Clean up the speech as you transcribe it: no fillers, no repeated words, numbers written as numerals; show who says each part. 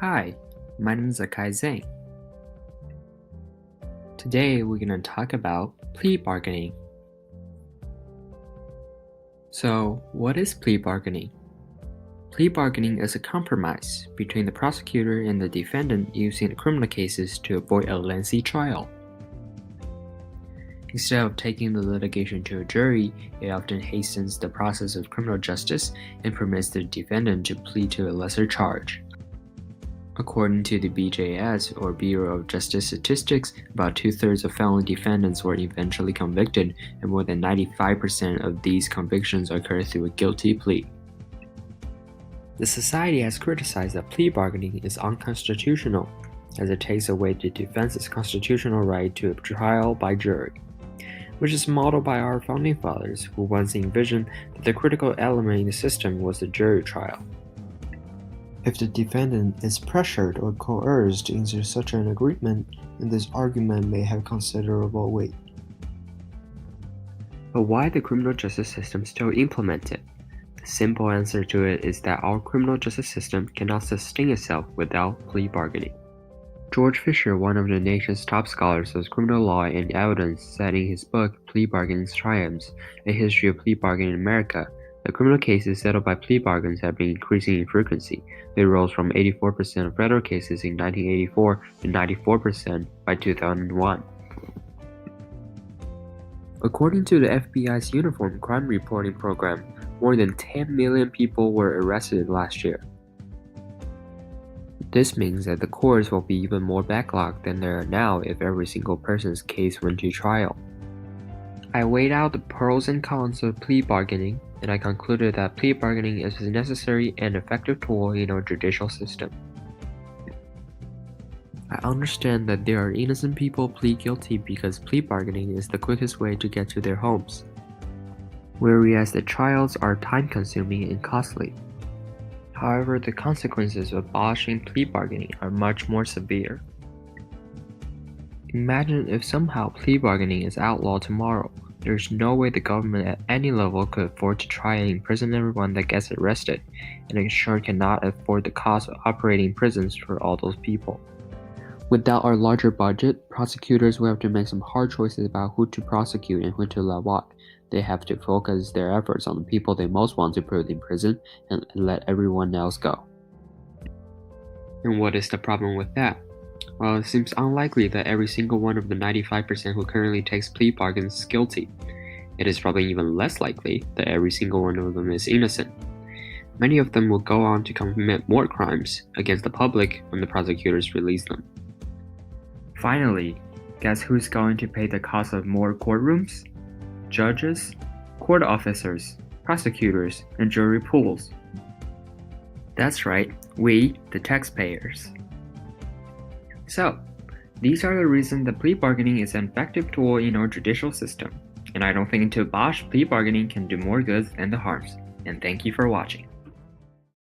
Speaker 1: Hi, my name is Akai Zhang. Today we're going to talk about plea bargaining. So, what is plea bargaining? Plea bargaining is a compromise between the prosecutor and the defendant used in criminal cases to avoid a lengthy trial. Instead of taking the litigation to a jury, it often hastens the process of criminal justice and permits the defendant to plead to a lesser charge. According to the BJS, or Bureau of Justice Statistics, about 2/3 of felon defendants were eventually convicted, and more than 95% of these convictions occurred through a guilty plea. The society has criticized that plea bargaining is unconstitutional, as it takes away the defense's constitutional right to a trial by jury, which is modeled by our founding fathers, who once envisioned that the critical element in the system was the jury trial. If the defendant is pressured or coerced into such an agreement, then this argument may have considerable weight. But why the criminal justice system still implement it? The simple answer to it is that our criminal justice system cannot sustain itself without plea bargaining. George Fisher, one of the nation's top scholars of criminal law and evidence, said in his book Plea Bargaining's Triumphs, A History of Plea Bargaining in America, that criminal cases settled by plea bargains have been increasing in frequency. They rose from 84% of federal cases in 1984 to 94% by 2001. According to the FBI's Uniform Crime Reporting Program, more than 10 million people were arrested last year. This means that the courts will be even more backlogged than there are now if every single person's case went to trial. I weighed out the pros and cons of plea bargaining, and I concluded that plea bargaining is a necessary and effective tool in our judicial system. I understand that there are innocent people plead guilty because plea bargaining is the quickest way to get to their homes, whereas the trials are time-consuming and costly. However, the consequences of abolishing plea bargaining are much more severe. Imagine if somehow plea bargaining is outlawed tomorrow. There's no way the government at any level could afford to try and imprison everyone that gets arrested, and it sure cannot afford the cost of operating prisons for all those people. Without our larger budget, prosecutors will have to make some hard choices about who to prosecute and who to let walk. They have to focus their efforts on the people they most want to put in prison and let everyone else go. And what is the problem with that? Well, it seems unlikely that every single one of the 95% who currently takes plea bargains is guilty. It is probably even less likely that every single one of them is innocent. Many of them will go on to commit more crimes against the public when the prosecutors release them. Finally, guess who's going to pay the cost of more courtrooms? Judges, court officers, prosecutors, and jury pools. That's right, we, the taxpayers. So, these are the reasons that plea bargaining is an effective tool in our judicial system, and I don't think to abolish plea bargaining can do more good than the harms. And thank you for watching.